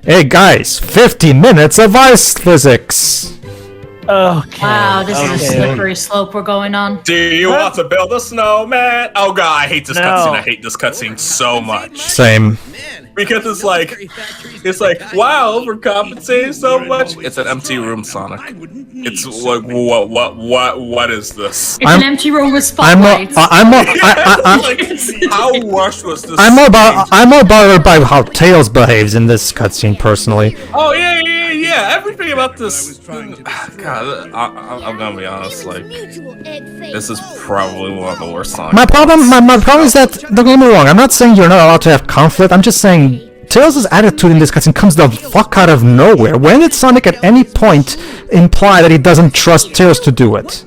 Hey guys, 50 minutes of ice physics! Okay. Wow, this is a slippery slope we're going on. Do you want to build a snowman? Oh god, I hate this No. cutscene. I hate this cutscene so much. Same. Because it's like, wow, overcompensating so much. It's an empty room, Sonic. It's like, what is this? It's an empty room with spotlights. Like, how rushed was this? I'm more bothered by how Tails behaves in this cutscene, personally. Oh yeah. Everything about this. God, I'm gonna be honest. Like, this is probably one of the worst Sonic. My problem is that, don't get me wrong, I'm not saying you're not allowed to have conflict, I'm just saying Tails' attitude in this cutscene comes the fuck out of nowhere. When did Sonic at any point imply that he doesn't trust Tails to do it?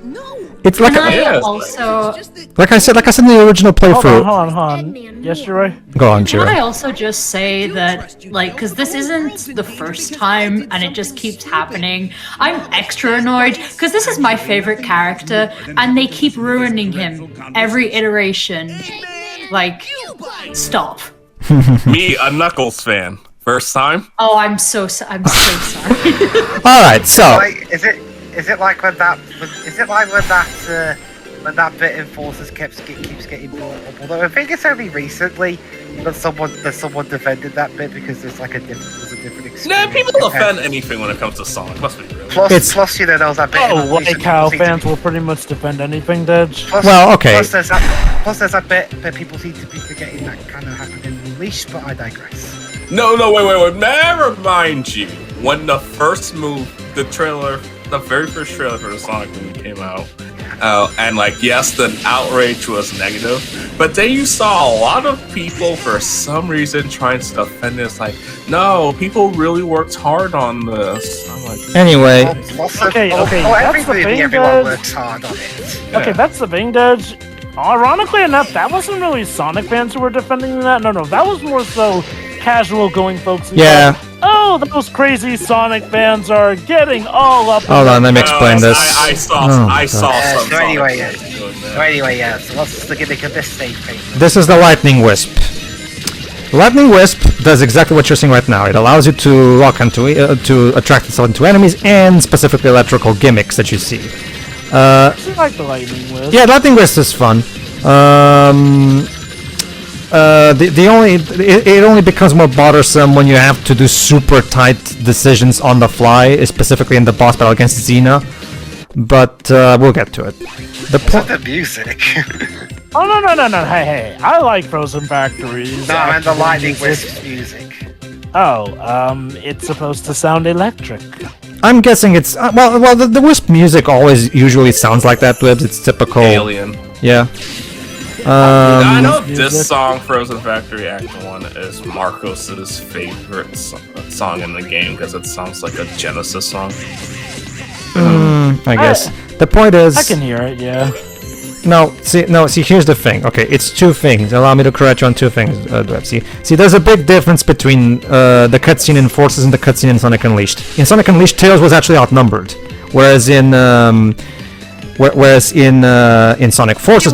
It's like like I said in the original playthrough. Hold on. Yes, you're right. Go on, Can Jira. I also just say that, like, because this isn't the first time and it just keeps happening, I'm extra annoyed because this is my favorite character and they keep ruining him every iteration. Like, stop. Me, a Knuckles fan. First time? Oh, I'm so sorry. Alright, so. Is it like when that bit in Forces keeps getting brought up? Although I think it's only recently that someone defended that bit because there's like a different experience. Nah, people defend anything when it comes to Sonic. Must be real. Plus, you know, there was that bit. White cow fans will pretty much defend anything, Dej. Well, okay. Plus, there's that bit that people seem to be forgetting that kind of happened in Unleashed, but I digress. No, wait. Never mind you. When the first move, the very first trailer for the Sonic movie came out, and like, yes, the outrage was negative, but then you saw a lot of people for some reason trying to defend this, like, no, people really worked hard on this. I'm like, Anyway. Okay, Everyone works hard on it. Yeah. Okay, that's the thing, Dej. Ironically enough, that wasn't really Sonic fans who were defending that. No, that was more so casual going folks. Yeah. Like, oh, those crazy Sonic fans are getting all up. Hold on, let me explain this. I saw some. So anyway, so what's the gimmick of this stage, Pedro? This is the Lightning Wisp. Lightning Wisp does exactly what you're seeing right now. It allows you to lock onto to attract itself into enemies and specifically electrical gimmicks that you see. I like the Lightning Wisp. Yeah, Lightning Wisp is fun. It only becomes more bothersome when you have to do super tight decisions on the fly, specifically in the boss battle against Xena. But we'll get to it. The music. Oh no! Hey! I like Frozen Factories. No, and the Lightning Wisp music. Oh, it's supposed to sound electric. I'm guessing it's the Wisp music always usually sounds like that. Wibbs, it's typical. Alien. Yeah. I know this song, Frozen Factory Act 1, is Marcos's favorite song in the game because it sounds like a Genesis song. I guess. The point is... I can hear it, yeah. See, here's the thing. Okay, it's two things. Allow me to correct you on two things, See, there's a big difference between the cutscene in Forces and the cutscene in Sonic Unleashed. In Sonic Unleashed, Tails was actually outnumbered, whereas in Sonic Forces...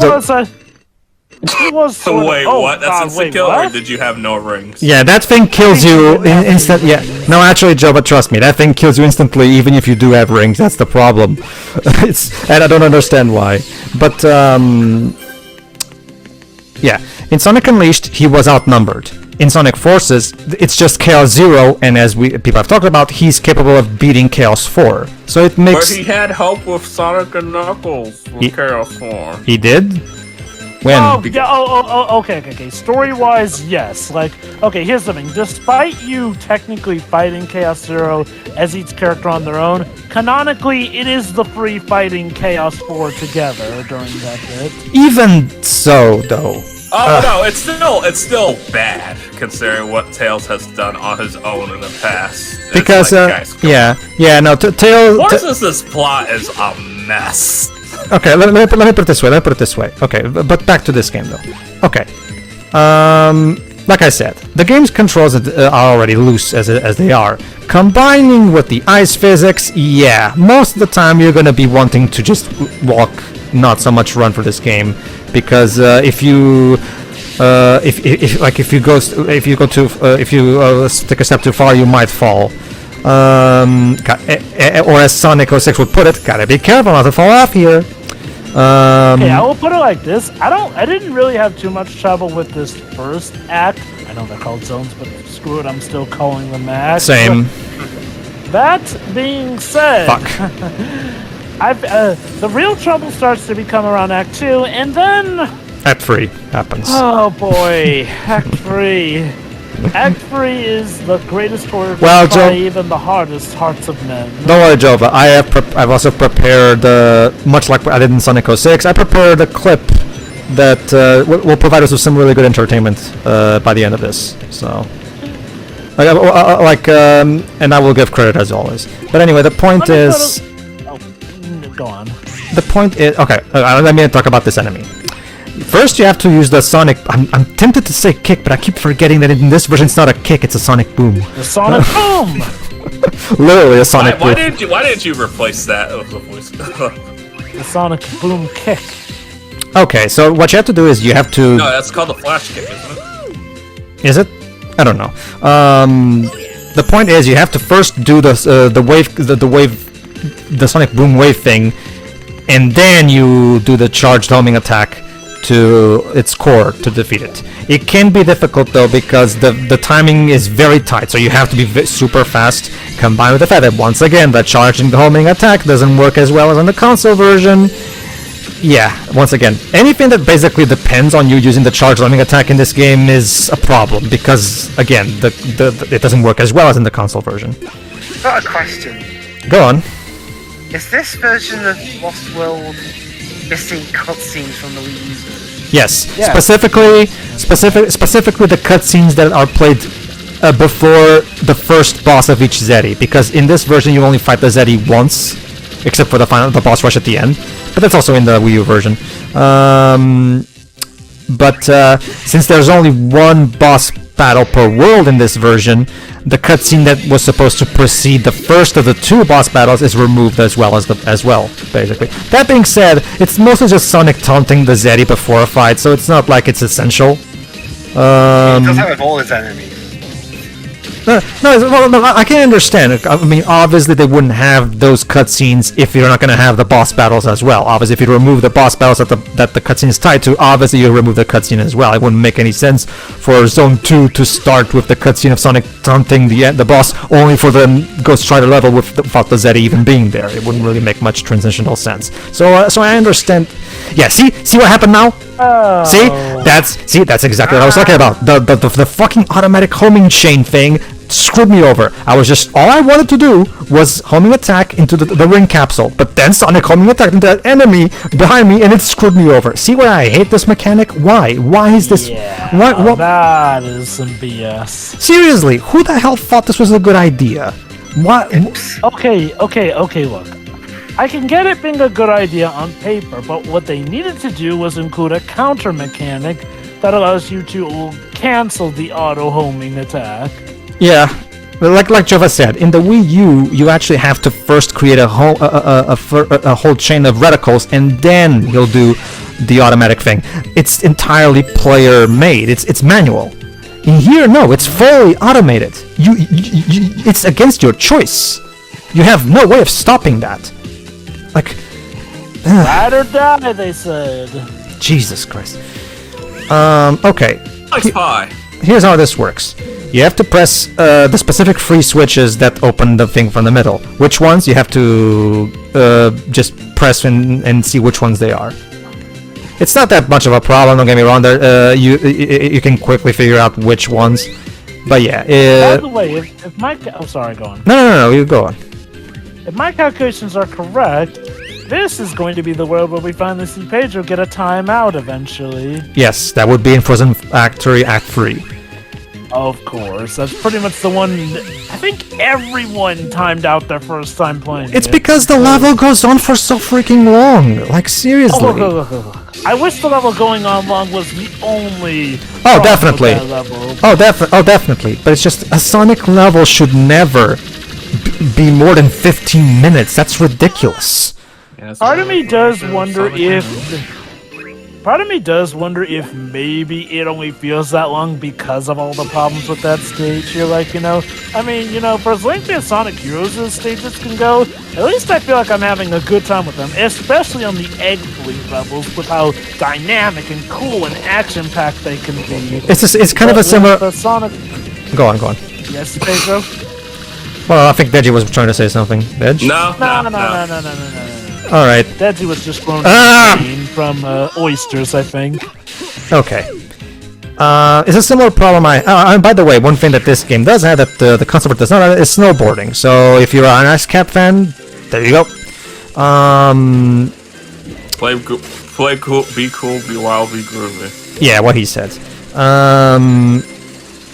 It was wait, what? That's instant kill, or did you have no rings? Yeah, that thing kills you instant. Yeah, no, actually, Joe, but trust me, that thing kills you instantly, even if you do have rings. That's the problem. And I don't understand why. But yeah, in Sonic Unleashed, he was outnumbered. In Sonic Forces, it's just Chaos Zero, and as people have talked about, he's capable of beating Chaos 4. So it makes. But he had help with Sonic and Knuckles with Chaos 4. He did. When? Okay. Story-wise, yes. Like, okay, here's the thing. Despite you technically fighting Chaos Zero as each character on their own, canonically, it is the three fighting Chaos 4 together during that bit. Even so, though. Oh no, it's still bad considering what Tails has done on his own in the past. It's Because like, guys, Tails. This plot is a mess. Okay, let me put it this way. Okay, but back to this game though. Okay, like I said, the game's controls are already loose as they are. Combining with the ice physics, yeah, most of the time you're gonna be wanting to just walk, not so much run for this game, because if you if you take a step too far, you might fall. Or as Sonic 06 would put it, gotta be careful not to fall off here. Okay, I will put it like this. I didn't really have too much trouble with this first act. I know they're called zones, but screw it, I'm still calling them acts. Same. That being said, Fuck. The real trouble starts to become around Act 2, and then... Act 3 happens. Oh boy, Act 3. Act 3 is the greatest horror Well, by Joe, even the hardest hearts of men. don't worry, Jova. I've also prepared, much like I did in Sonic 06, I prepared a clip that will provide us with some really good entertainment by the end of this. So, and I will give credit as always. But anyway, the point is. Go on. The point is, okay. Let me talk about this enemy. First, you have to use the Sonic. I'm tempted to say kick, but I keep forgetting that in this version it's not a kick; it's a Sonic boom. The Sonic boom. Literally a Sonic boom. Why didn't you replace that with the voice? The Sonic boom kick. Okay, so what you have to do is you have to. No, that's called the flash kick, isn't it? Is it? I don't know. The point is you have to first do the Sonic boom wave thing, and then you do the charged homing attack to its core to defeat it. It can be difficult though because the timing is very tight, so you have to be super fast, combined with the fact that once again the charging homing attack doesn't work as well as on the console version. Yeah, once again, anything that basically depends on you using the charged homing attack in this game is a problem because again it doesn't work as well as in the console version. Got a question. Go on. Is this version of Lost World missing cutscenes from the Wii U version? Yes, Yeah. specifically the cutscenes that are played before the first boss of each Zeddy, because in this version you only fight the Zeddy once, except for the boss rush at the end. But that's also in the Wii U version. But since there's only one boss battle per world in this version, the cutscene that was supposed to precede the first of the two boss battles is removed as well, basically. That being said, it's mostly just Sonic taunting the Zeddy before a fight, so it's not like it's essential. He does that with all his enemies. No, I can understand. I mean, obviously they wouldn't have those cutscenes if you're not going to have the boss battles as well. Obviously, if you remove the boss battles that the cutscene is tied to, obviously you remove the cutscene as well. It wouldn't make any sense for Zone 2 to start with the cutscene of Sonic taunting the boss, only for the Ghost Strider level without the Zeddy even being there. It wouldn't really make much transitional sense. So I understand. Yeah, see what happened now? Oh. See, that's exactly what I was talking about. The fucking automatic homing chain thing screwed me over. All I wanted to do was homing attack into the ring capsule, but then Sonic homing attack into that enemy behind me, and it screwed me over. See why I hate this mechanic? Why? Why is this? Yeah, What? that is some BS. Seriously, who the hell thought this was a good idea? What? Okay, look. I can get it being a good idea on paper, but what they needed to do was include a counter mechanic that allows you to cancel the auto homing attack. Yeah, like Jova said, in the Wii U, you actually have to first create a whole chain of reticles, and then you'll do the automatic thing. It's entirely player-made. It's manual. In here, no, it's fully automated. It's against your choice. You have no way of stopping that. Like, Ride or die, they said. Jesus Christ. Okay. Nice pie. Here's how this works. You have to press the specific free switches that open the thing from the middle. Which ones? You have to just press and see which ones they are. It's not that much of a problem, don't get me wrong. You can quickly figure out which ones. But yeah. By the way, if my... Oh, sorry, go on. No, you go on. If my calculations are correct, this is going to be the world where we finally see Pedro get a timeout eventually. Yes, that would be in Frozen Factory Act 3. Of course, that's pretty much the one. I think everyone timed out their first time playing. It's because the level goes on for so freaking long. Like, seriously. I wish the level going on long was the only. Oh, problem with definitely. that level. Oh, definitely. But it's just a Sonic level should never be more than 15 minutes. That's ridiculous. Yeah, that's Part of me does wonder if part of me does wonder if maybe it only feels that long because of all the problems with that stage. You're like, I mean, for as lengthy as Sonic Heroes' stages can go, at least I feel like I'm having a good time with them, especially on the Egg Fleet levels, with how dynamic and cool and action-packed they can be. It's kind of a similar... The Sonic... Go on. Yes, Pedro? Well, I think Deji was trying to say something. Dej? No. All right. Deji was just grown from oysters, I think. Okay. It's a similar problem. And by the way, one thing that this game does have that the concept does not have is snowboarding. So if you're an Ice Cap fan, there you go. Play cool, be be wild, be groovy. Yeah, what he said.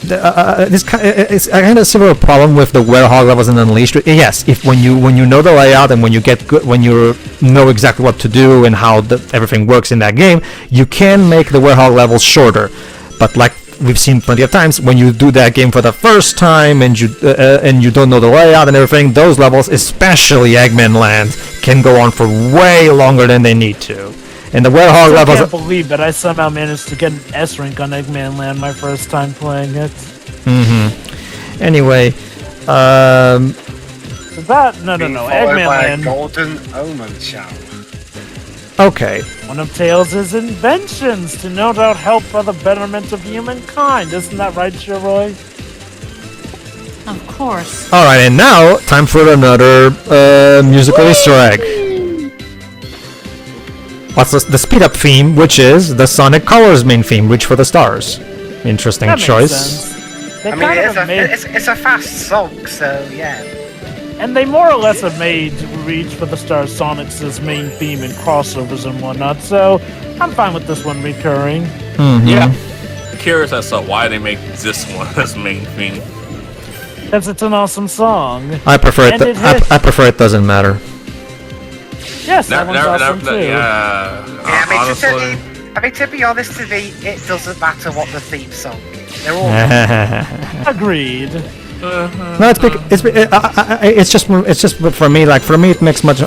It's kind of a similar problem with the Werehog levels in Unleashed. Yes, if when you know the layout and when you get good, when you know exactly what to do and how everything works in that game, you can make the Werehog levels shorter. But like we've seen plenty of times, when you do that game for the first time and you don't know the layout and everything, those levels, especially Eggman Land, can go on for way longer than they need to. And the Werehog levels... I can't believe that I somehow managed to get an S rank on Eggman Land my first time playing it. Anyway, No, Eggman Land. Golden Omen show. Okay. One of Tails' inventions to no doubt help for the betterment of humankind. Isn't that right, Shiroy? Of course. Alright, and now, time for another musical Easter egg. What's the speed-up theme, which is the Sonic Colors main theme, Reach for the Stars. Interesting That makes choice. sense. They I mean, kind of made, it's a fast song, so yeah. and they more or less have made Reach for the Stars Sonic's main theme and crossovers and whatnot, so I'm fine with this one recurring. Yeah. Curious as to why they make this one as main theme. Because it's an awesome song. I prefer it. And I prefer it doesn't matter. Yes, that one's awesome too. Yeah, I mean, to be honest, to me, it doesn't matter what the theme song is. They're all Agreed. No, it's just for me. Like for me, it makes much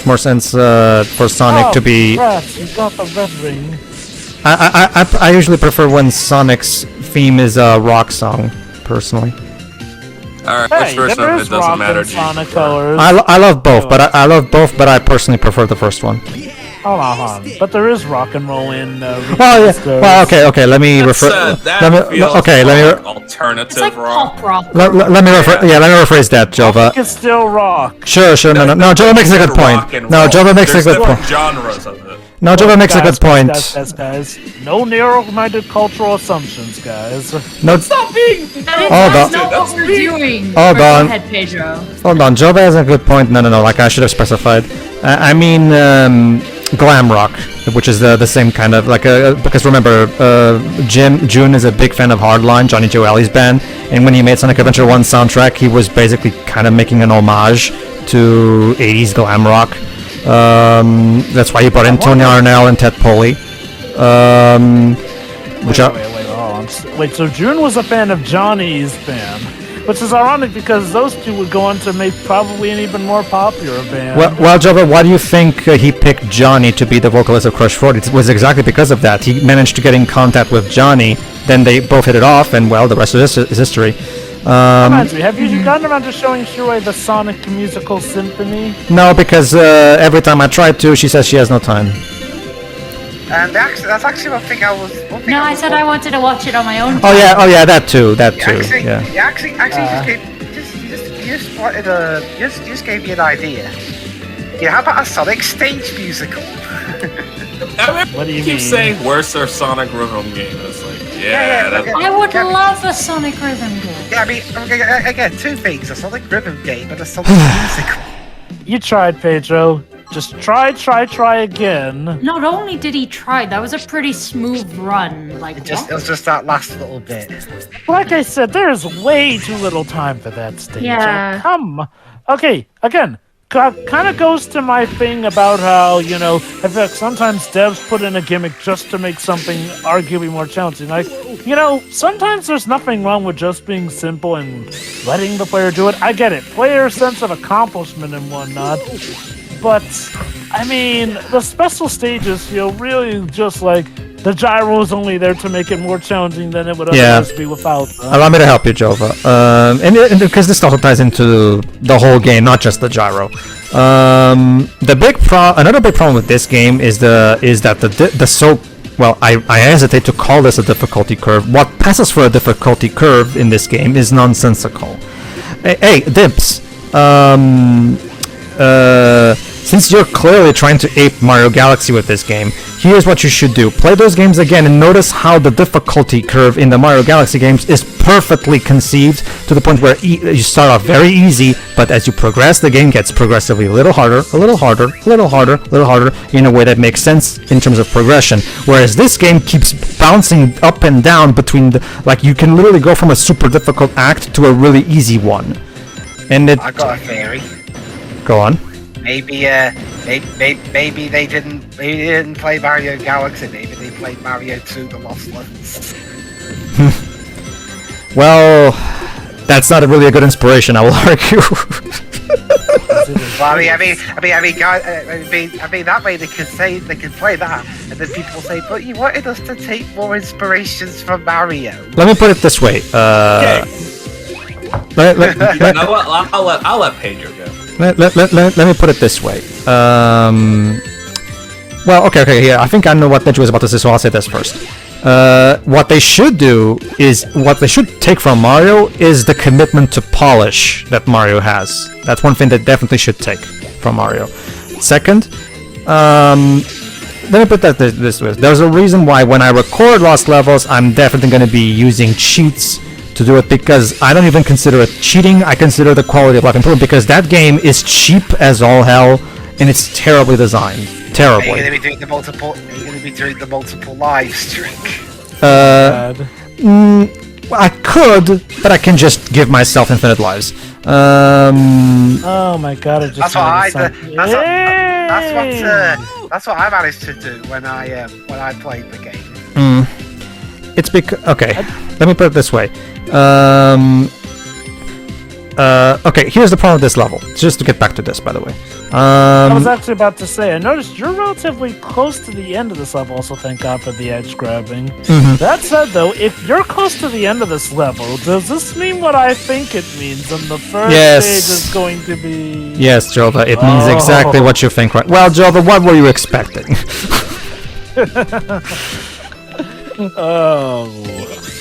more sense for Sonic to be. Crap, you got the red ring. I usually prefer when Sonic's theme is a rock song, personally. Alright, Hey, which version there of it is doesn't rock matter, and G. Sonic Colors. I love both, but I personally prefer the first one. Hold on. But there is rock and roll in. Well, yeah. Well, okay. Let me refer. Alternative It's like rock. pop rock. Let me refer. Yeah, let me rephrase that, Jova. It's still rock. Sure. No, Jova makes a good point. No, Jova makes a good point. Genres of it. No, Jova makes a good point. Guys. No narrow-minded cultural assumptions, guys. No. Stop being. That's not what we're doing. Hold on. Go ahead, Pedro. Hold on, Jova has a good point. No. Like I should have specified. I mean, glam rock, which is the same kind of like because remember, June is a big fan of Hardline, Johnny Joelli's band, and when he made Sonic Adventure 1 soundtrack, he was basically kind of making an homage to 80s glam rock. That's why he brought in Tony Arnell and Ted Poley. Wait, so June was a fan of Johnny's band, which is ironic because those two would go on to make probably an even more popular band. Well, Jova, why do you think he picked Johnny to be the vocalist of Crush 40? It was exactly because of that. He managed to get in contact with Johnny, then they both hit it off, and well, the rest of this is history. Reminds me, have you gotten around to showing Shuei the Sonic Musical Symphony? No, because every time I try to, she says she has no time. And that's actually one thing I was. No, I said I wanted to watch it on my own. Oh yeah, that too. Actually, Yeah. you actually just gave me an idea. Yeah, how about a Sonic stage musical? What do you keep mean? saying where's our Sonic rhythm game? It's like, okay. I would love a Sonic Rhythm game. Yeah, I mean, again, two things: a Sonic rhythm game and a Sonic musical. You tried, Pedro. Just try again. Not only did he try, that was a pretty smooth run. Like, It was just that last little bit. Like I said, there's way too little time for that stage. Yeah. Okay, again, kind of goes to my thing about how, I feel like sometimes devs put in a gimmick just to make something arguably more challenging. Like, sometimes there's nothing wrong with just being simple and letting the player do it. I get it. Player sense of accomplishment and whatnot. But I mean, the special stages feel really just like the gyro is only there to make it more challenging than it would otherwise be without them. Allow me to help you, Jova. And because this also ties into the whole game, not just the gyro. Another big problem with this game is that I hesitate to call this a difficulty curve. What passes for a difficulty curve in this game is nonsensical. Hey, Dips. Since you're clearly trying to ape Mario Galaxy with this game, here's what you should do. Play those games again and notice how the difficulty curve in the Mario Galaxy games is perfectly conceived to the point where you start off very easy, but as you progress, the game gets progressively a little harder, a little harder, a little harder, a little harder, in a way that makes sense in terms of progression. Whereas this game keeps bouncing up and down between like you can literally go from a super difficult act to a really easy one. And I got a theory. Go on. Maybe they didn't play Mario Galaxy. Maybe they played Mario 2: The Lost Levels. Well, that's not really a good inspiration, I will argue. Well, I mean, that way they can play that, and then people will say, "But you wanted us to take more inspirations from Mario." Let me put it this way. You know what? I'll let Pedro go. Let me put it this way. Well, okay, yeah, I think I know what Nedge was about to say, so I'll say this first. What they should take from Mario is the commitment to polish that Mario has. That's one thing they definitely should take from Mario. Second, let me put that this way. There's a reason why when I record Lost Levels, I'm definitely going to be using cheats to do it, because I don't even consider it cheating. I consider the quality of life improvement, because that game is cheap as all hell and it's terribly designed. Terribly. Are you going to be doing the multiple live streak? I could, but I can just give myself infinite lives. Oh my god! It just that's what I managed to do when I played the game. It's because okay. Let me put it this way. Okay, here's the problem with this level. Just to get back to this, by the way. I was actually about to say, I noticed you're relatively close to the end of this level, so thank God for the edge grabbing. That said, though, if you're close to the end of this level, does this mean what I think it means? And the first stage is going to be... Yes, Jova, it means exactly what you think, right? Well, Jova, what were you expecting?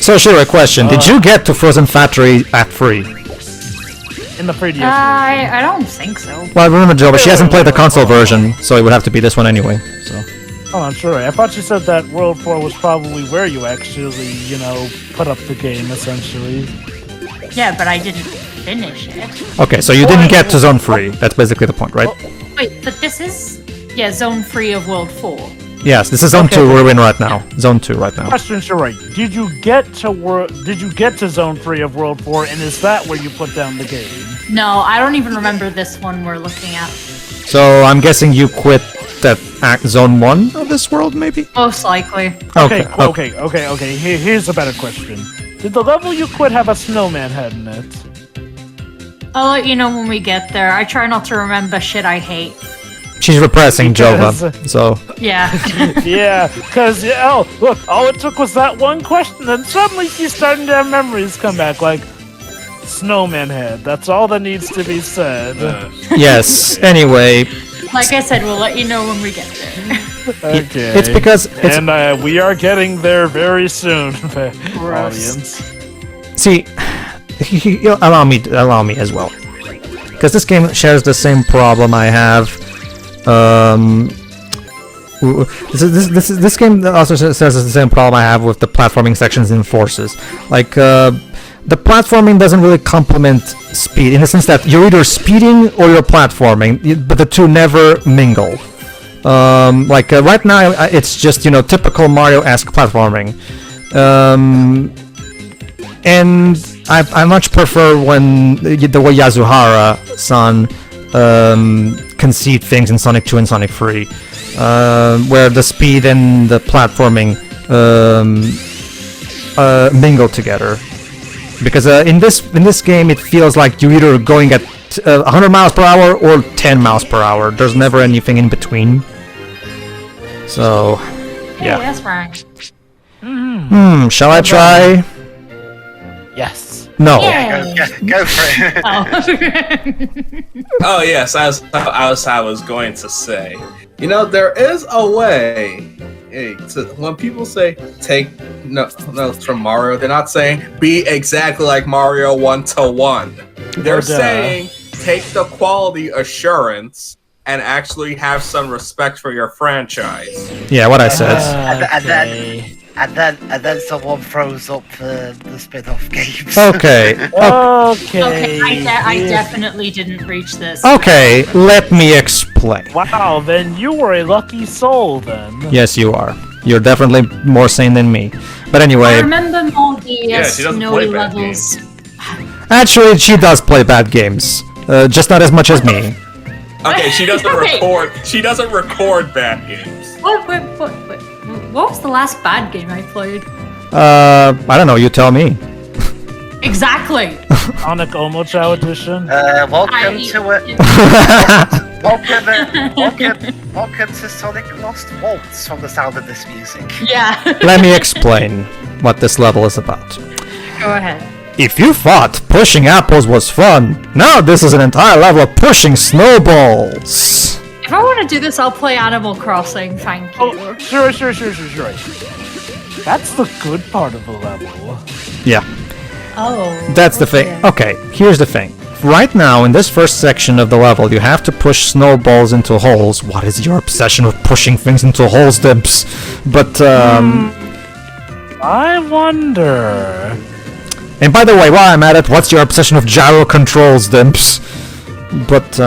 So, sure, a question. Did you get to Frozen Factory Act 3? In the previous I don't think so. Well, remember, Jova, she hasn't played the console version, so it would have to be this one anyway, so... Oh, I'm sure. I thought you said that World 4 was probably where you actually, put up the game, essentially. Yeah, but I didn't finish it. Okay, so you didn't get to Zone 3. That's basically the point, right? Wait, but this is... Yeah, Zone 3 of World 4. Yes, this is Zone 2 we're in right now. Zone 2 right now. Question, right. Did you get to Zone 3 of World 4, and is that where you put down the game? No, I don't even remember this one we're looking at. So I'm guessing you quit at Zone 1 of this world, maybe? Most likely. Okay. Here's a better question. Did the level you quit have a snowman head in it? I'll let you know when we get there. I try not to remember shit I hate. She's repressing Jova, so... Yeah. Yeah, because, look, all it took was that one question, and suddenly she's starting to have memories come back, like, snowman head. That's all that needs to be said. Yes, anyway... Like I said, we'll let you know when we get there. Okay. It's because... And we are getting there very soon, audience. See, allow me as well. Because this game shares the same problem I have. This game also says the same problem I have with the platforming sections in Forces. Like, the platforming doesn't really complement speed, in the sense that you're either speeding or you're platforming, but the two never mingle. Right now, it's just, typical Mario-esque platforming. And I much prefer when the way Yasuhara-san concede things in Sonic 2 and Sonic 3, where the speed and the platforming mingle together. because in this game it feels like you're either going at 100 miles per hour or 10 miles per hour. There's never anything in between. So, Yeah, yeah. that's right. Shall I try? Yes. No. Go for it. Oh. Oh yes, as I was going to say, you know, there is a way. When people say take notes from Mario, they're not saying be exactly like Mario 1-to-1. They're saying take the quality assurance and actually have some respect for your franchise. Yeah, what I said. And then someone throws up the spin-off games. Okay. Okay. I definitely didn't reach this. Okay, let me explain. Wow, then you were a lucky soul then. Yes, you are. You're definitely more sane than me. But I anyway, remember more the she doesn't snowy play bad levels. actually, she does play bad games. Just not as much as me. Okay, she doesn't Okay. record. She doesn't record bad games. What was the last bad game I played? I don't know, you tell me. Exactly. Sonic Omochao edition. Welcome to it. Welcome to Sonic Lost Waltz from the sound of this music. Yeah. Let me explain what this level is about. Go ahead. If you thought pushing apples was fun, now this is an entire level of pushing snowballs. If I want to do this, I'll play Animal Crossing. Thank you. Oh, sure. That's the good part of the level. Yeah, Oh. that's the thing. Okay, here's the thing. Right now, in this first section of the level, you have to push snowballs into holes. What is your obsession with pushing things into holes, Dimps? But, I wonder. And by the way, while I'm at it, what's your obsession with gyro controls, Dimps? But,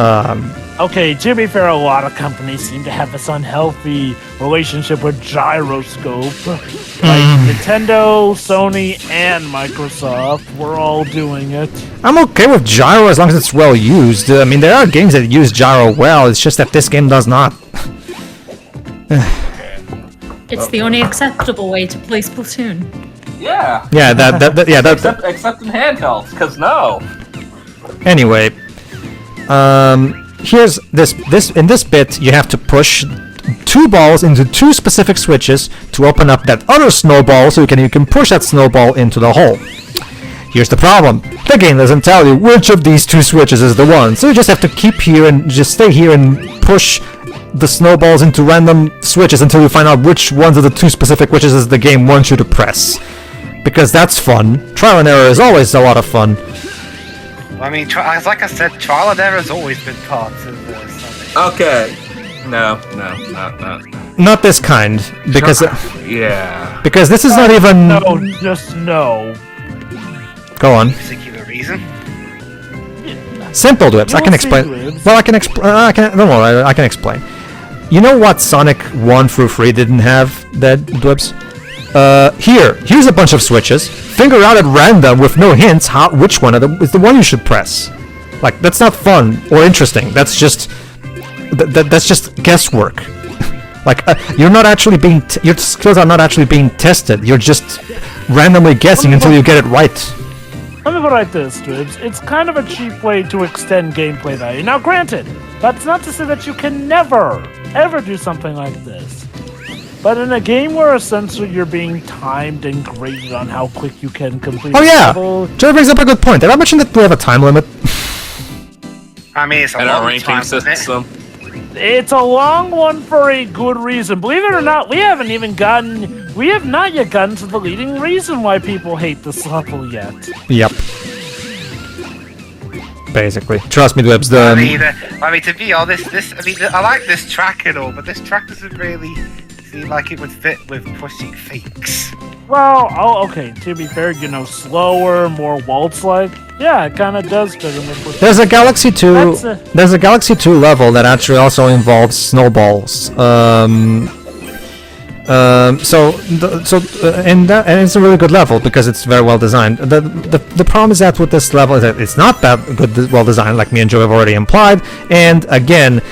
Okay, to be fair, a lot of companies seem to have this unhealthy relationship with gyroscope. Like Nintendo, Sony, and Microsoft, we're all doing it. I'm okay with gyro as long as it's well used. I mean, there are games that use gyro well, it's just that this game does not. It's the only acceptable way to play Splatoon. Yeah. Yeah, Except in handhelds, because no. Anyway, here's in this bit, you have to push 2 balls into 2 specific switches to open up that other snowball so you can push that snowball into the hole. Here's the problem. The game doesn't tell you which of these 2 switches is the one, so you just have to keep here and just stay here and push the snowballs into random switches until you find out which ones of the 2 specific switches the game wants you to press. Because that's fun. Trial and error is always a lot of fun. I mean, like I said, trial and error has always been part of Sonic. Okay. No. Not this kind, because Yeah. because this is not even. No, just no. Go on. Particular reason. Simple Dwips. I You'll can see, explain. Dwips. Well, I can explain. Don't worry. I can explain. You know what Sonic 1 through 3 didn't have, that Dwips? Here's a bunch of switches. Figure out at random with no hints which one is the one you should press. Like, that's not fun or interesting. That's just that's just guesswork. Like, you're not actually your skills are not actually being tested. You're just randomly guessing until you get it right. Let me put it like this, Dribs. It's kind of a cheap way to extend gameplay value. Now, granted, that's not to say that you can never, ever do something like this. But in a game where essentially you're being timed and graded on how quick you can complete Oh yeah, a level, Joe brings up a good point. Did I mention that we have a time limit? I mean, it's a And a long ranking time, isn't it? system. it's a long one for a good reason. Believe it or not, we have not yet gotten to the leading reason why people hate this level yet. Yep. Basically, trust me, Dwibs. I mean, to be honest, I like this track and all, but this track doesn't really seem like it would fit with pushing fakes. Well, okay, to be fair, slower, more waltz-like. Yeah, it kind of does fit in with There's a Galaxy 2. That's a- There's a Galaxy 2 level that actually also involves snowballs. And it's a really good level because it's very well designed. The problem is that with this level is that it's not that well designed, like me and Joe have already implied. And again,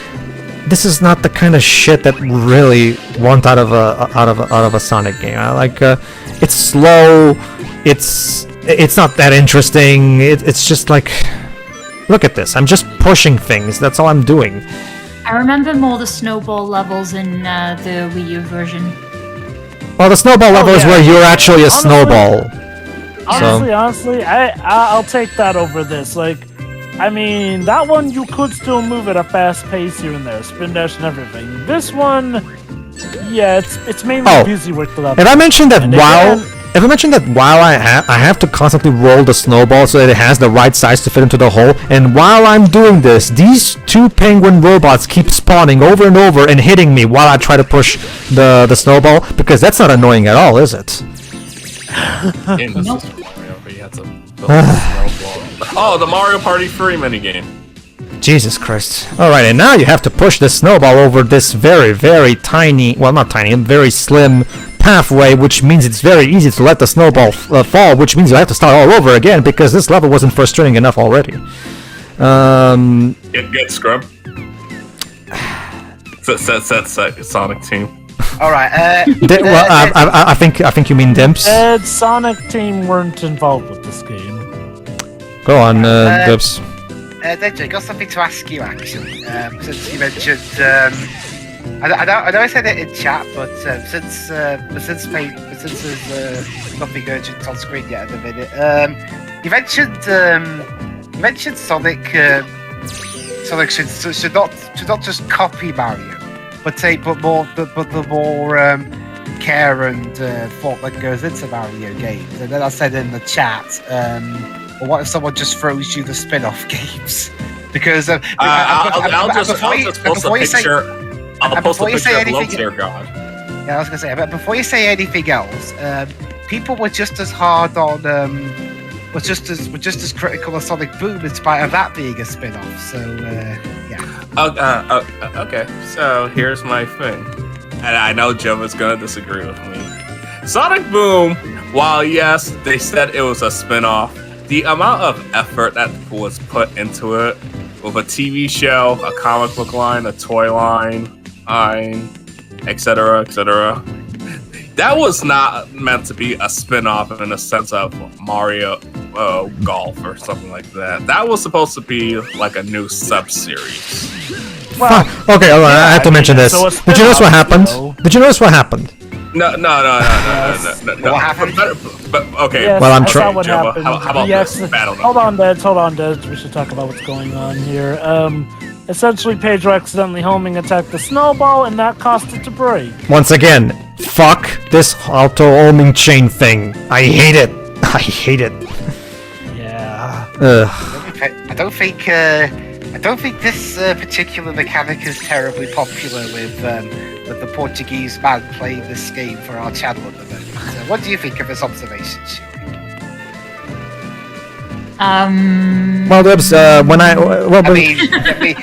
this is not the kind of shit that really want out of a Sonic game. It's slow. it's not that interesting. It's just like, look at this. I'm just pushing things. That's all I'm doing. I remember more the snowball levels in the Wii U version. Well, the snowball level is where you're actually a snowball. Honestly, I'll take that over this. Like, I mean, that one you could still move at a fast pace here and there, spin dash and everything. This one, yeah, it's mainly busy work to that. If I mentioned that while I have to constantly roll the snowball so that it has the right size to fit into the hole, and while I'm doing this, these two penguin robots keep spawning over and over and hitting me while I try to push the snowball, because that's not annoying at all, is it? Oh, the Mario Party 3 minigame. Jesus Christ. Alright, and now you have to push the snowball over this very, very tiny, well, not tiny, very slim pathway, which means it's very easy to let the snowball fall, which means you have to start all over again, because this level wasn't frustrating enough already. Get scrub. Set Sonic Team. Alright, I think you mean Dimps. Sonic Team weren't involved with this game. Go on, Dimps. Deji, I got something to ask you actually. Since you mentioned, I know I said it in chat, but since there's nothing urgent on screen yet at the minute, you mentioned Sonic should not just copy Mario, but the more care and thought that goes into Mario games. And then I said in the chat, or what if someone just throws you the spin-off games? Because I'll just post a picture. I'll post a picture of Low-Tier God. Yeah, I was gonna say, but before you say anything else, people were just as hard on, were just as critical of Sonic Boom in spite of that being a spin-off. So yeah. Okay. So here's my thing, and I know Joe is gonna disagree with me. Sonic Boom, while yes, they said it was a spin-off, the amount of effort that was put into it, with a TV show, a comic book line, a toy line, etc., that was not meant to be a spin-off in the sense of Mario Golf or something like that. That was supposed to be like a new sub-series. Well, okay, I have to mention this. Did you notice what happened? Did you notice what happened? No. What happened? But okay. Yes, well, I'm trying. How about this? Battle Hold on, Dez. We should talk about what's going on here. Essentially, Pedro accidentally homing attacked the snowball, and that caused it to break. Once again, fuck this auto-homing chain thing. I hate it. Yeah. I don't think this particular mechanic is terribly popular with the Portuguese man playing this game for our channel at the moment. So what do you think of this observation, Shuri? Well, Dibs, I mean,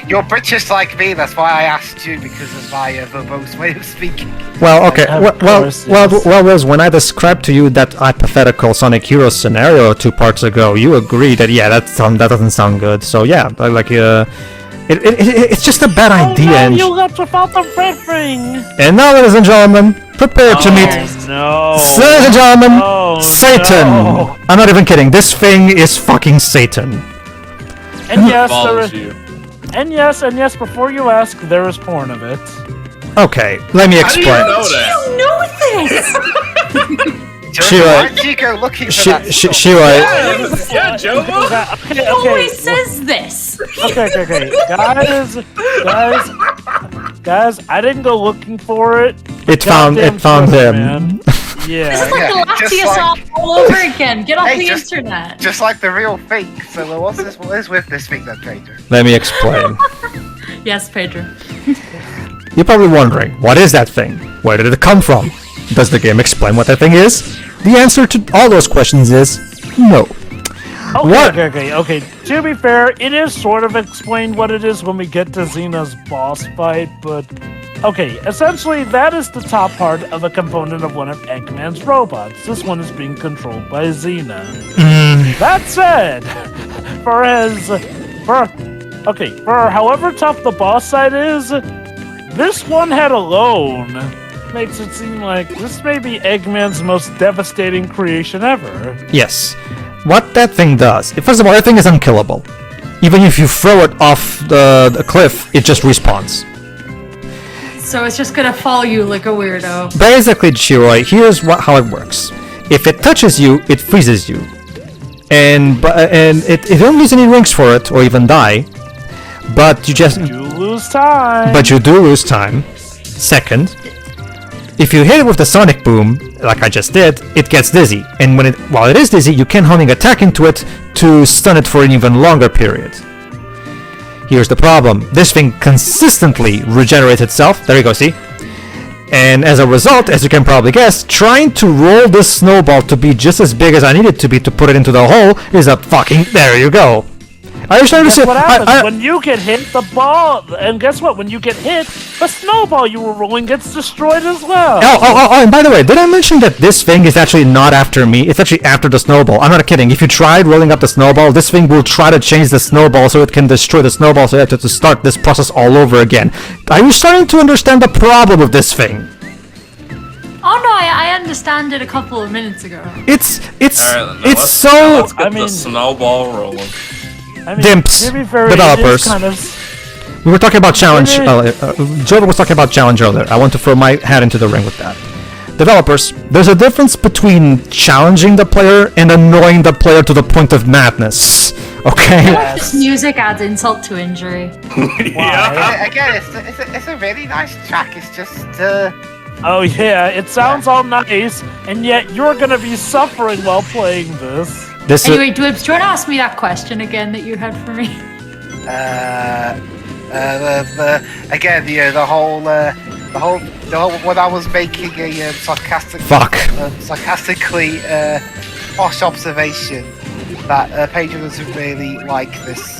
you're British like me. That's why I asked you, because of my verbose way of speaking. Well, okay. Well, Liz, when I described to you that hypothetical Sonic Heroes scenario 2 parts ago, you agreed that that doesn't sound good. So yeah, like it's just a bad idea. And you left without the red ring. And now, ladies and gentlemen, prepare to meet. No. Ladies and gentlemen, Satan. No. I'm not even kidding. This thing is fucking Satan. And yes, before you ask, there is porn of it. Okay, let me explain. How do you know this? Why did you go looking for that stuff? Yeah, Joe. He always says this. Okay. Guys, I didn't go looking for it. It found him. Man. Yeah. This is like Latias all over again. Get off the internet. Just like the real thing. So what is with this thing then, Pedro? Let me explain. Yes, Pedro. You're probably wondering, what is that thing? Where did it come from? Does the game explain what that thing is? The answer to all those questions is no. Okay. To be fair, it is sort of explained what it is when we get to Xena's boss fight, but okay, essentially that is the top part of a component of one of Eggman's robots. This one is being controlled by Xena. That said, for however tough the boss fight is, this one head alone makes it seem like this may be Eggman's most devastating creation ever. Yes. what that thing does, first of all, that thing is unkillable. Even if you throw it off the cliff, it just respawns. So it's just gonna follow you like a weirdo. Basically, Chiroi, here's how it works. If it touches you, it freezes you. And it don't lose any rings for it, or even die. But you lose time. But you do lose time. Second, if you hit it with the sonic boom, like I just did, it gets dizzy. And while it is dizzy, you can homing attack into it to stun it for an even longer period. Here's the problem. This thing consistently regenerates itself. There you go, see? And as a result, as you can probably guess, trying to roll this snowball to be just as big as I need it to be to put it into the hole is a fucking... There you go. Are you starting to see... What happens when you get hit, the ball... And guess what? When you get hit, the snowball you were rolling gets destroyed as well. Oh, and by the way, did I mention that this thing is actually not after me? It's actually after the snowball. I'm not kidding. If you tried rolling up the snowball, this thing will try to change the snowball so it can destroy the snowball, so you have to start this process all over again. Are you starting to understand the problem with this thing? Oh no, I understand it a couple of minutes ago. It's let's so... get the snowball rolling. Dimps, developers. We were talking about challenge. Joe was talking about challenge earlier. I want to throw my hat into the ring with that. Developers, there's a difference between challenging the player and annoying the player to the point of madness. Okay. Yes. This music adds insult to injury. Yeah. Again, it's a really nice track. It's just. Oh yeah, it sounds all nice, and yet you're gonna be suffering while playing this. Anyway, Dwibs, do you want to ask me that question again that you had for me? Again, the whole when I was making a sarcastically posh observation that Pedro doesn't really like this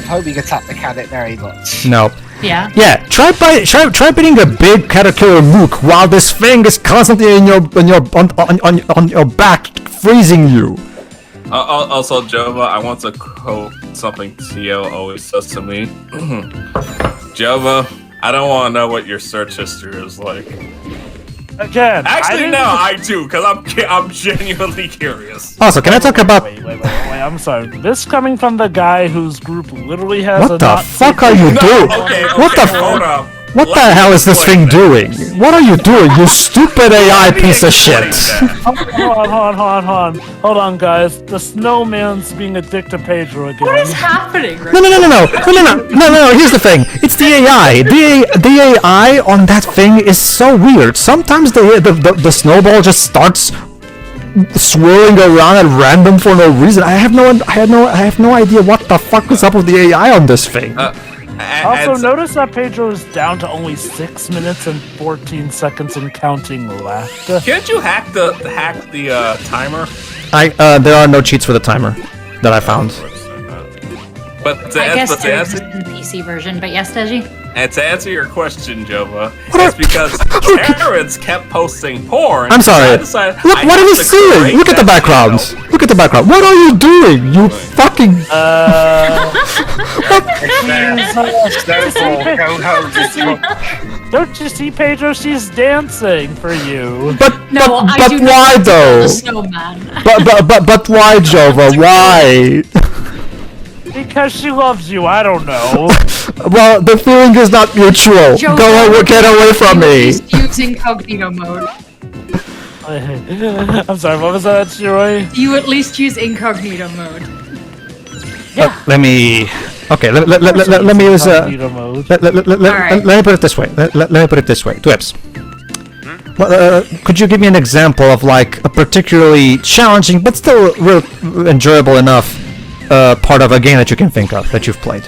homing attack mechanic very much. No. Yeah. Yeah. Try beating a big caterpillar mook while this thing is constantly on your back, freezing you. Also, Jova, I want to quote something Tio always says to me. Jova, I don't want to know what your search history is like. Again, actually, no, I do, because I'm genuinely curious. Also, can I talk about... Wait, I'm sorry. This coming from the guy whose group literally has What the fuck are you doing? What the hold up. What the hell is this thing doing? What are you doing, you stupid AI piece of shit? Hold on, guys. The snowman's being a dick to Pedro again. What is happening right No, here's the thing. It's the AI. The AI on that thing is so weird. Sometimes the snowball just starts swirling around at random for no reason. I have no idea what the fuck is up with the AI on this thing. Also, notice that Pedro is down to only 6 minutes and 14 seconds and counting left. Can't you hack the timer? There are no cheats for the timer that I found. But I guess there is in the PC version, but yes, Deji? And to answer your question, Jova, it's because parents kept posting porn. I'm sorry. Look, what are you seeing? Look at the background. Look at the background. What are you doing? You fucking... Don't you see, Pedro? She's dancing for you. But why though? But why, Jova? Why? Because she loves you. I don't know. Well, the feeling is not mutual. Get away from me. Use incognito mode. I'm sorry. What was that, Shiroi? You at least use incognito mode. Yeah. Let me use let me put it this way. Let me put it this way. Dwibs. Could you give me an example of like a particularly challenging but still real enjoyable enough part of a game that you can think of that you've played?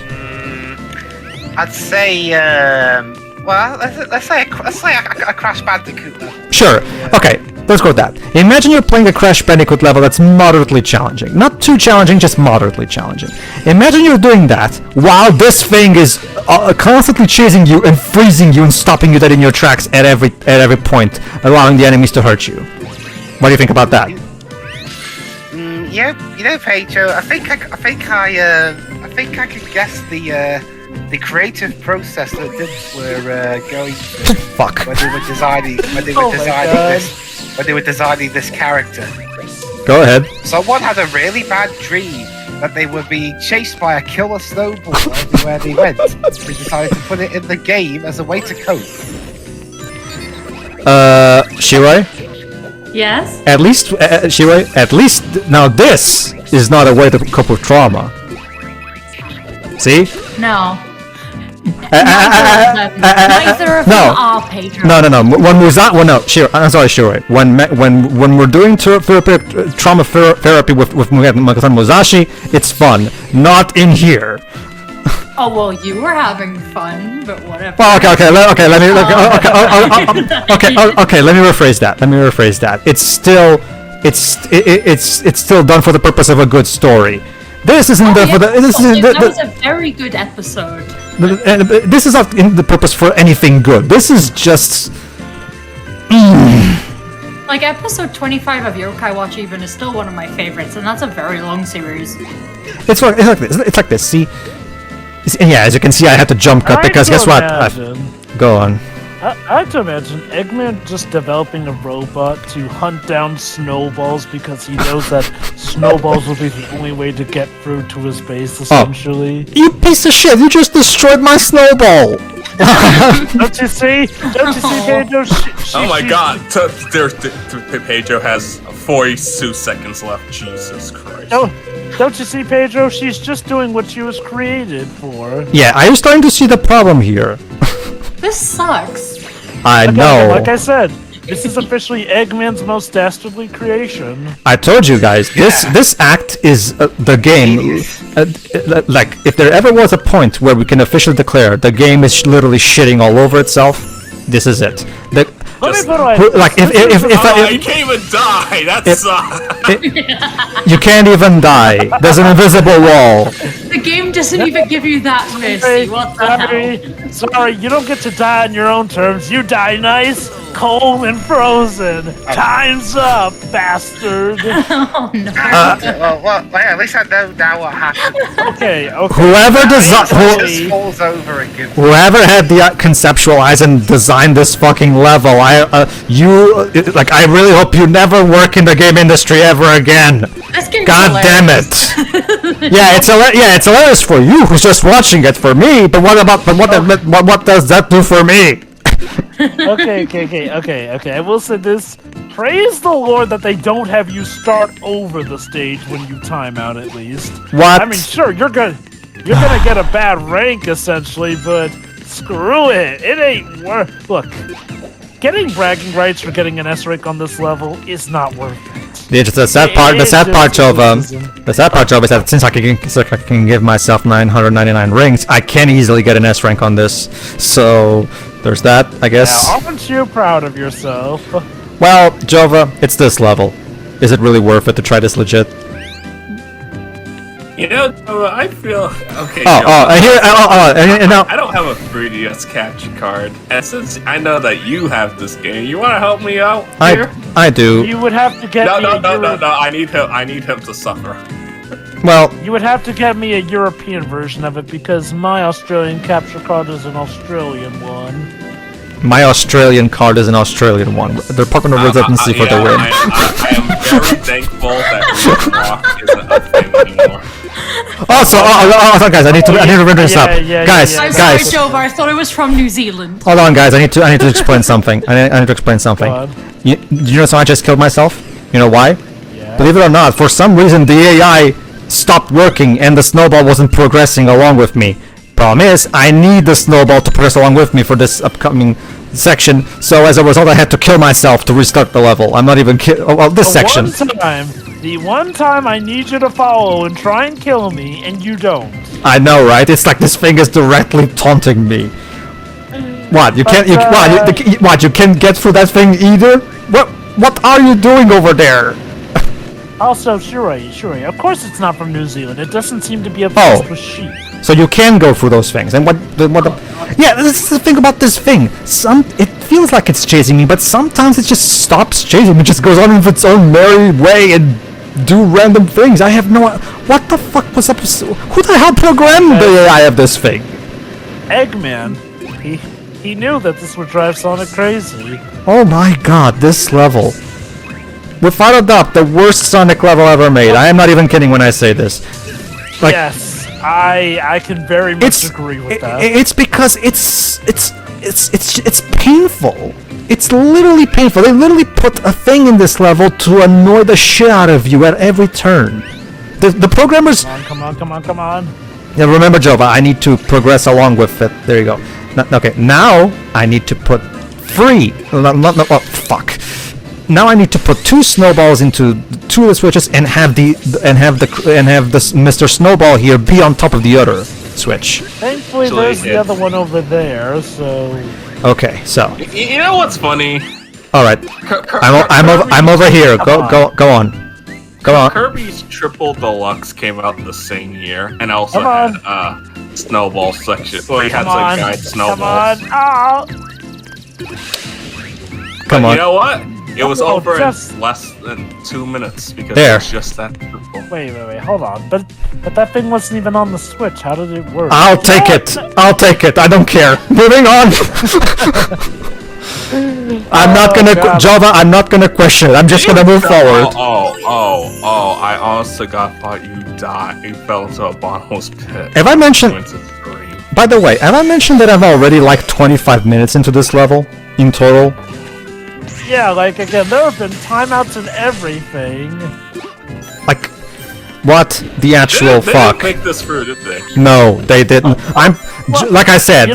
I'd say, let's say a Crash Bandicoot level. Sure. Okay. Let's go with that. Imagine you're playing a Crash Bandicoot level that's moderately challenging. Not too challenging, just moderately challenging. Imagine you're doing that while this thing is constantly chasing you and freezing you and stopping you dead in your tracks at every point, allowing the enemies to hurt you. What do you think about that? Pedro, I think I could guess the creative process that they were going through. Fuck. When they were designing this character. Go ahead. Someone had a really bad dream that they were being chased by a killer snowball everywhere they went. They decided to put it in the game as a way to cope. Shirai? Yes? At least, Shirai, at least, now this is not a way to cope with trauma. See? No. Neither of them are Pedro. No. When Shirai, I'm sorry, Shirai. When we're doing trauma therapy with Makoto Musashi, it's fun. Not in here. Oh well, you were having fun, but whatever. Well, okay. Let me rephrase that. It's still done for the purpose of a good story. This isn't done for the. That was a very good episode. This is not in the purpose for anything good. This is just. Like episode 25 of Yokai Watch even is still one of my favorites, and that's a very long series. It's like this. See, yeah. As you can see, I had to jump cut because guess what? Go on. I have to imagine Eggman just developing a robot to hunt down snowballs because he knows that snowballs will be the only way to get through to his base, essentially. You piece of shit! You just destroyed my snowball! Don't you see, Pedro? Oh my god, Pedro has 42 seconds left. Jesus Christ. Don't you see, Pedro? She's just doing what she was created for. Yeah, are you starting to see the problem here? This sucks. I know. Like I said, this is officially Eggman's most dastardly creation. I told you guys, this act is the game. Like, if there ever was a point where we can officially declare the game is literally shitting all over itself, this is it. You can't even die. That sucks. You can't even die. There's an invisible wall. The game doesn't even give you that mercy. What the hell? Sorry, you don't get to die on your own terms. You die nice, cold, and frozen. Time's up, bastard. Oh no. Well, at least I know now what happened. Okay. Whoever Just falls over and gives. Whoever had the conceptualize and design this fucking level, I really hope you never work in the game industry ever again. This game's God damn it! Yeah, it's hilarious for you who's just watching it. For me, but what does that do for me? Okay. I will say this. Praise the Lord that they don't have you start over the stage when you time out, at least. What? I mean, sure, you're gonna get a bad rank, essentially, but screw it. It ain't worth... Look, getting bragging rights for getting an S rank on this level is not worth it. The sad part, Jova, is that since I can give myself 999 rings, I can easily get an S rank on this. So there's that, I guess. Now, aren't you proud of yourself? Well, Jova, it's this level. Is it really worth it to try this legit? You know, I feel okay. I don't have a 3DS capture card, and since I know that you have this game, you want to help me out here? I do. You would have to get No. I need him to suffer. Well, you would have to get me a European version of it because my Australian capture card is an Australian one. My Australian card is an Australian one. The Department of Residency for the win. I am very thankful that Rock isn't a thing anymore. Also, guys, I need to render this up. Guys. Sorry, Jova, I thought it was from New Zealand. Hold on, guys. I need to explain something. I need to explain something. You know, so I just killed myself. You know why? Yeah. Believe it or not, for some reason the AI stopped working and the snowball wasn't progressing along with me. Problem is, I need the snowball to progress along with me for this upcoming section. So as a result, I had to kill myself to restart the level. I'm not even this section. The one time I need you to follow and try and kill me, and you don't. I know, right? It's like this thing is directly taunting me. What? You can't get through that thing either? What are you doing over there? Also, Shirai, of course it's not from New Zealand. It doesn't seem to be obsessed with sheep. So you can go through those things. And yeah, this is the thing about this thing. It feels like it's chasing me, but sometimes it just stops chasing me. It just goes on with its own merry way and do random things. I have no... What the fuck was up? Who the hell programmed the AI of this thing? Eggman. He knew that this would drive Sonic crazy. Oh my god, this level. without a doubt, the worst Sonic level ever made. I am not even kidding when I say this. Like, yes, I can very much agree with that. It's because it's painful. It's literally painful. They literally put a thing in this level to annoy the shit out of you at every turn. The programmers. Come on. Yeah, remember, Jova, I need to progress along with it. There you go. Okay, now I need to put 3. Oh, fuck. Now I need to put 2 snowballs into 2 of the switches and have the Mr. Snowball here be on top of the other switch. Thankfully, there's the other one over there. So. Okay, so. You know what's funny? All right, I'm over here. Go on. Go on. Kirby's Triple Deluxe came out the same year, and also had Snowball section. Well, he had like guide snowballs. Come on. You know what? It was over in less than 2 minutes because it was just that simple. Wait, hold on. But that thing wasn't even on the Switch. How did it work? I'll take it. I don't care. Moving on. I'm not gonna, Java. I'm not gonna question it. I'm just gonna move forward. I honest to God thought you died. You fell into a bottomless pit. Have I mentioned? By the way, have I mentioned that I'm already like 25 minutes into this level in total? Yeah, like again, there have been timeouts and everything. Like, what the actual fuck? They didn't make this through, did they? No, they didn't. Like I said,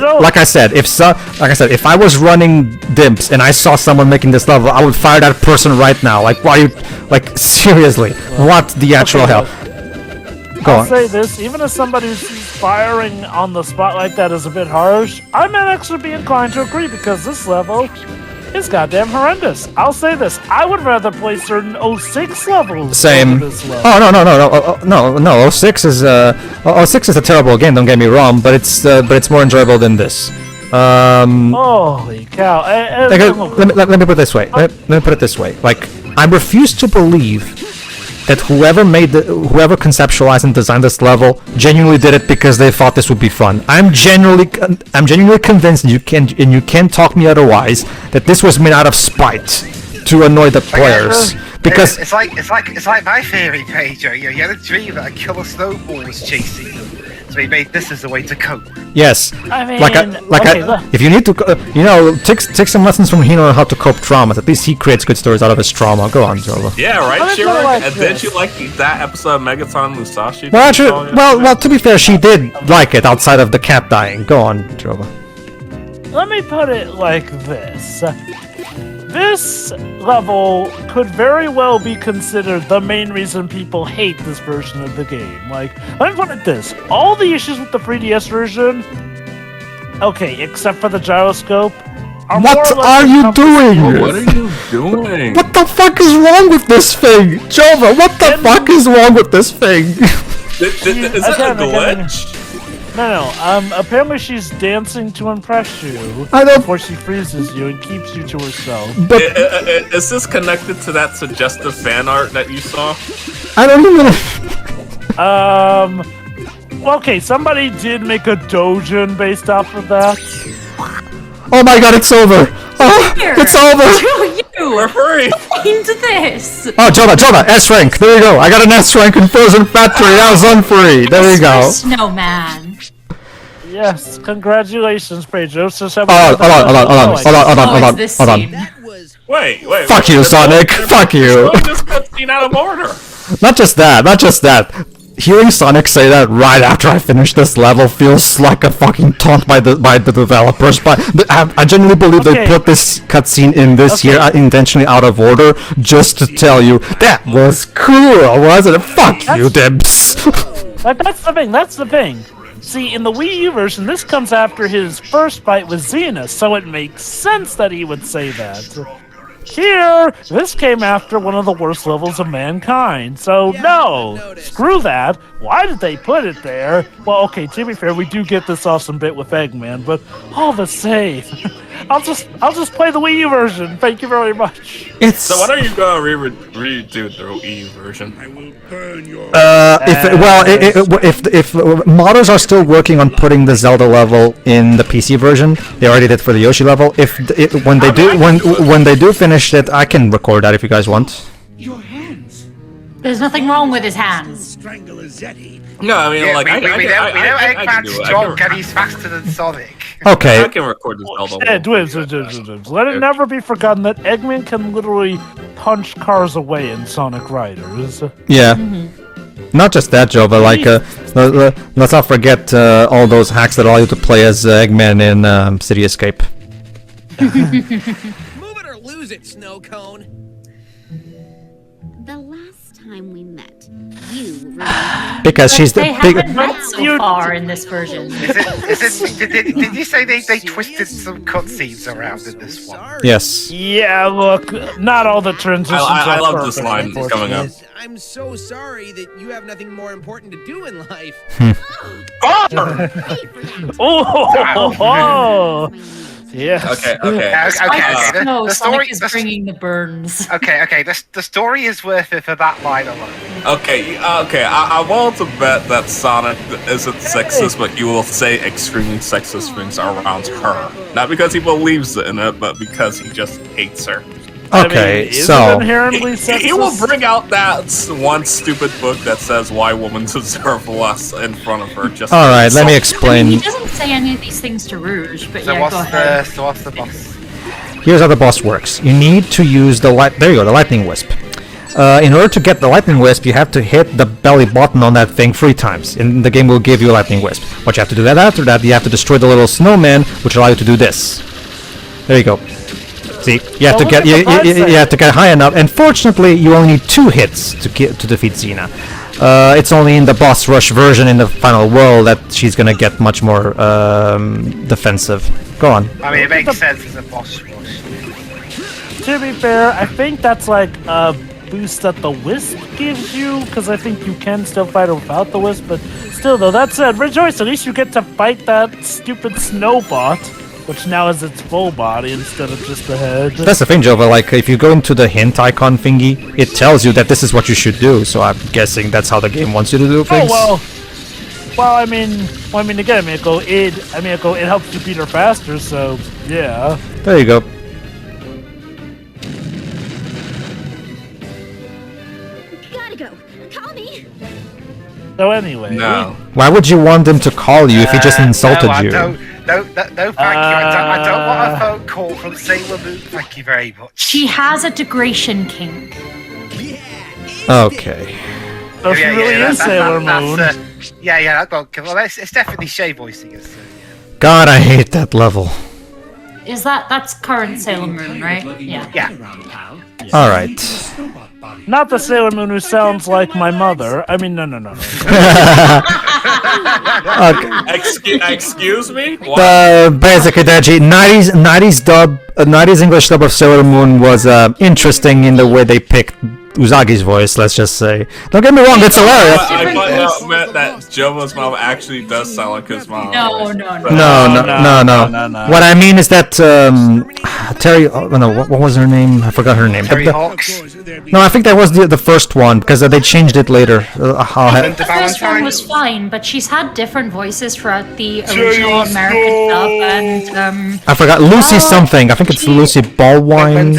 if I was running Dimps and I saw someone making this level, I would fire that person right now. Like, why? Like, seriously, what the actual hell? Go on. I'll say this: even as somebody who sees firing on the spot like that is a bit harsh, I might actually be inclined to agree because this level is goddamn horrendous. I'll say this: I would rather play certain 06 levels. Same. This level. Oh no! 06 is 06 is a terrible game. Don't get me wrong, but it's more enjoyable than this. Holy cow! Let me put it this way. Let me put it this way. Like, I refuse to believe that whoever conceptualized and designed this level genuinely did it because they thought this would be fun. I'm genuinely convinced, and you can't talk me otherwise, that this was made out of spite to annoy the players. Because it's like my theory, Pedro. You had a dream that a killer snowball was chasing you, so he made this as a way to cope. Yes, I mean, if you need to, take some lessons from Hino on how to cope traumas. At least he creates good stories out of his trauma. Go on, Jova. Yeah, right, Shiro? And did you like that episode of Megaton Musashi? Well, actually, well, to be fair, she did like it outside of the cat dying. Go on, Jova. Let me put it like this. This level could very well be considered the main reason people hate this version of the game. Like, let me put it this. All the issues with the 3DS version, okay, except for the gyroscope, what are you doing? What are you doing? What the fuck is wrong with this thing? Jova, what the fuck is wrong with this thing? Is it a glitch? No. Apparently she's dancing to impress you before she freezes you and keeps you to herself. But is this connected to that suggestive fan art that you saw? I don't know. Okay, somebody did make a doujin based off of that. Oh my god, it's over! Oh, it's over! We're free! Into this! Oh, Jova, S rank. There you go. I got an S rank in Frozen Factory. I was unfree. There you go. Snowman. Yes, congratulations, Pedro. Hold on. Wait. Fuck you, Sonic. Fuck you. This cutscene out of order. Not just that. Hearing Sonic say that right after I finish this level feels like a fucking taunt by the developers. But I genuinely believe they put this cutscene in this here intentionally out of order just to tell you that was cool, wasn't it? Fuck you, Dibs. That's the thing. See, in the Wii U version, this comes after his first fight with Xena, so it makes sense that he would say that. Here, this came after one of the worst levels of mankind, so no, screw that. Why did they put it there? Well, okay, to be fair, we do get this awesome bit with Eggman, but all the same, I'll just play the Wii U version. Thank you very much. So when are you gonna redo the Wii U version? I will burn your. If modders are still working on putting the Zelda level in the PC version, they already did for the Yoshi level. When they do finish it, I can record that if you guys want. Your hands. There's nothing wrong with his hands. Strangle a Zeddy. No, I mean, Yeah, like, we know I can do Eggman's it. strong and he's faster than Sonic. Okay, I can record this Zelda. Hey, Dwibs. Let it never be forgotten that Eggman can literally punch cars away in Sonic Riders. yeah. Not just that, Joe, but like, let's not forget all those hacks that allow you to play as Eggman in City Escape. Move it or lose it, snow cone. The last time we met, you remember Because she's the They big. haven't met so far in this version. Did you say they twisted some cutscenes around in this one? Sorry. Yes. Yeah, look, not all the transitions I are love this perfect, line coming up. unfortunately. I'm so sorry that you have nothing more important to do in life. Oh, yes. Okay. No, The Sonic story. is bringing the burns. Okay. The story is worth it for that line alone. Okay. I want to bet that Sonic isn't sexist, but you will say extremely sexist things around her. Not because he believes in it, but because he just hates her. Okay, is so it inherently sexist? He will bring out that one stupid book that says why women deserve less in front of her. Just all right, let me He explain. doesn't say any of these things to Rouge, but So yeah, go ahead. what's the boss? Here's how the boss works. You need to use the light. There you go, the lightning wisp. In order to get the lightning wisp, you have to hit the belly button on that thing 3 times, and the game will give you a lightning wisp. What you have to do after that, you have to destroy the little snowman, which allows you to do this. There you go. See, you have to get you have to get high enough, and fortunately, you only need 2 hits to defeat Xena. It's only in the boss rush version in the final world that she's gonna get much more defensive. Go on. I mean, it makes sense as a boss rush. To be fair, I think that's like a boost that the Wisp gives you, because I think you can still fight her without the Wisp, but still though, that said, Rejoice, at least you get to fight that stupid Snowbot, which now has its full body instead of just the head. That's the thing, Jova. Like, if you go into the hint icon thingy, it tells you that this is what you should do. So I'm guessing that's how the game wants you to do things. Well, I mean, again, it helps you beat her faster, so yeah. There you go. Gotta go. Call me. So anyway, No. Why would you want him to call you if he just insulted no, you? No, thank you. I don't want a phone call from Sailor Moon. Thank you very much. She has a degradation kink. Okay. so she really is Sailor Moon. It's definitely Shay voicing us. God, I hate that level. Is that's current Sailor Moon, right? Yeah. Yeah. All right. Not the Sailor Moon who sounds like my mother. I mean, no. Excuse me? What? Basically, Deji, 90s dub, 90s English dub of Sailor Moon was interesting in the way they picked Uzagi's voice, let's just say. Don't get me wrong, it's hilarious. I thought that meant that Jomo's mom actually does sound like his mom. No. No. What I mean is that Terry. Oh, no, what was her name? I forgot her name. Terry Hawks. No, I think that was the first one because they changed it later. The first one was fine, but she's had different voices throughout the original American dub, and I forgot Lucy something. I think it's Lucy Ballwine.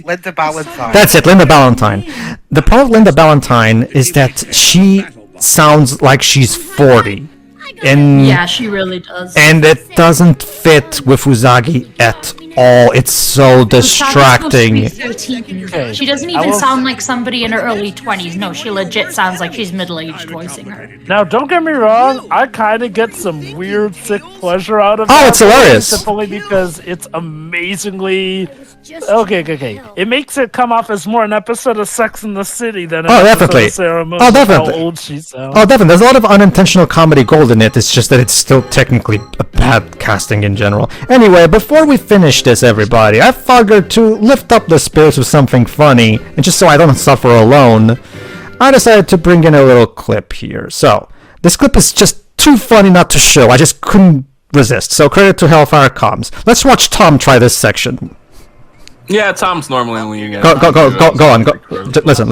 Linda Ballantyne. That's it, Linda Ballantyne. The problem with Linda Ballantyne is that she sounds like she's 40. And yeah, she really does. And it doesn't fit with Uzagi at all. It's so distracting. Okay, She doesn't even sound like somebody in her early 20s. No, she legit sounds like she's middle-aged voicing her. Now, don't get me wrong, I kind of get some weird, sick pleasure out of Oh, that it's hilarious. voice, only because it's amazingly... Okay. It makes it come off as more an episode of Sex and the City than an episode definitely. of Sarah Moon. Oh, definitely. How old she sounds. Oh, definitely. There's a lot of unintentional comedy gold in it. It's just that it's still technically a bad casting in general. Anyway, before we finish this, everybody, I figured to lift up the spirits with something funny, and just so I don't suffer alone, I decided to bring in a little clip here. So, this clip is just too funny not to show. I just couldn't resist. So, credit to Hellfire Comms. Let's watch Tom try this section. Yeah, Tom's normally when you get. Go on. Listen.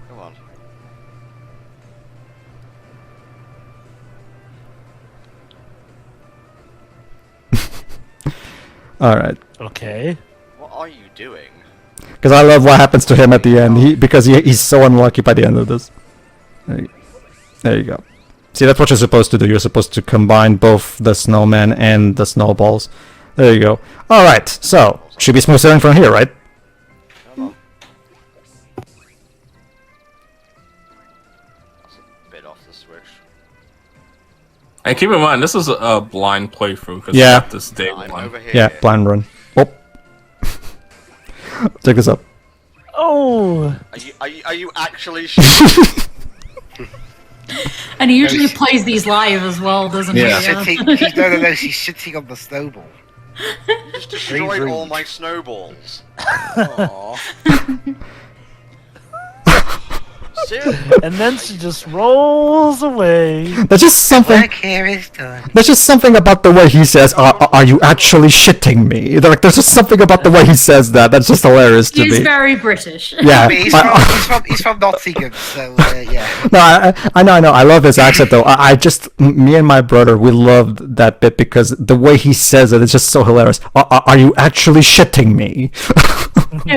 Come on. All right. Okay. What are you doing? Because I love what happens to him at the end. Because he's so unlucky by the end of this. There you go. See, that's what you're supposed to do. You're supposed to combine both the snowman and the snowballs. There you go. Alright, so, should be smooth sailing from here, right? Come on. That's a bit off the switch. And keep in mind, this is a blind playthrough. Cause Yeah. This day I'm one. over here. Yeah, blind run. Oh. Check this up. Oh. Are you actually shooting? And he usually plays these live as well, doesn't Yeah. he? No, she's sitting on the snowball. You just destroyed rude. all my snowballs. Aww. Seriously? And then she just rolls away. That's just something. Work here is done. There's just something about the way he says, are you actually shitting me? Like, there's just something about the way he says that. That's just hilarious to He's me. very British. Yeah. But he's from Nottingham, so yeah. No, I know. I love his accent, though. I just, me and my brother, we loved that bit because the way he says it, it's just so hilarious. Are you actually shitting me?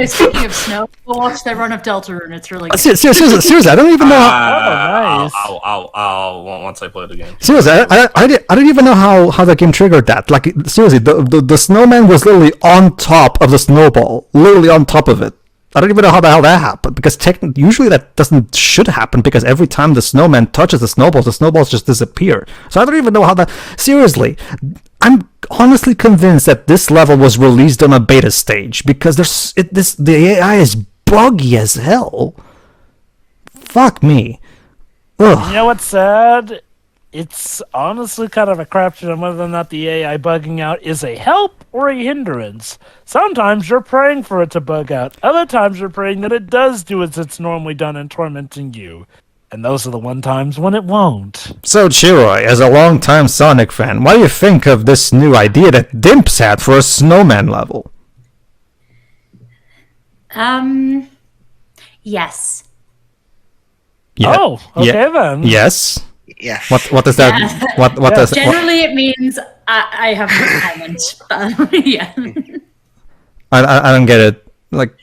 Speaking of snow, watch the run of Deltarune, and it's really good. Seriously, I don't even know how... I'll once I play the game. Seriously, I didn't even know how that game triggered that. Like, seriously, the snowman was literally on top of the snowball. Literally on top of it. I don't even know how the hell that happened, because usually that should happen, because every time the snowman touches the snowballs just disappear. So I don't even know how that... Seriously, I'm honestly convinced that this level was released on a beta stage, because the AI is buggy as hell. Fuck me. Ugh. You know what's sad? It's honestly kind of a crapshoot on whether or not the AI bugging out is a help or a hindrance. Sometimes you're praying for it to bug out. Other times you're praying that it does do as it's normally done in tormenting you. And those are the one times when it won't. So, Chiroi, as a long-time Sonic fan, what do you think of this new idea that Dimps had for a snowman level? Yes. Yeah. Oh, okay then. Yes. Yes. What does that? Yeah. What does? Generally, it means I have no comment. Yeah. I don't get it. Like.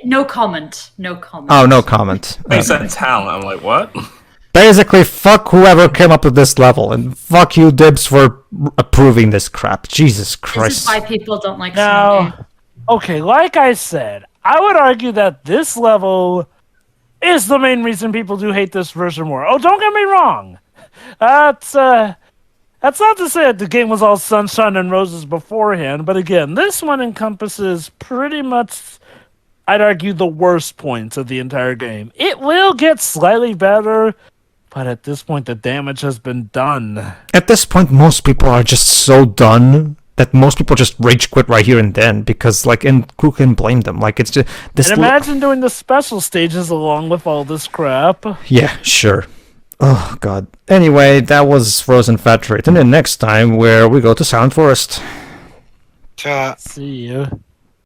No comment. No comment. Oh, no comment. He said talent. I'm like, what? Basically, fuck whoever came up with this level, and fuck you, Dibs, for approving this crap. Jesus This Christ. is why people don't like Snow. Now, okay, like I said, I would argue that this level is the main reason people do hate this version more. Oh, don't get me wrong. That's not to say that the game was all sunshine and roses beforehand, but again, this one encompasses pretty much, I'd argue, the worst points of the entire game. It will get slightly better, but at this point, the damage has been done. At this point, most people are just so done that most people just rage quit right here and then, because, like, and who can blame them? Like, it's just... this. And imagine doing the special stages along with all this crap. Yeah, sure. Oh, God. Anyway, that was Frozen Factory. Tune in next time where we go to Silent Forest. Ta. See you.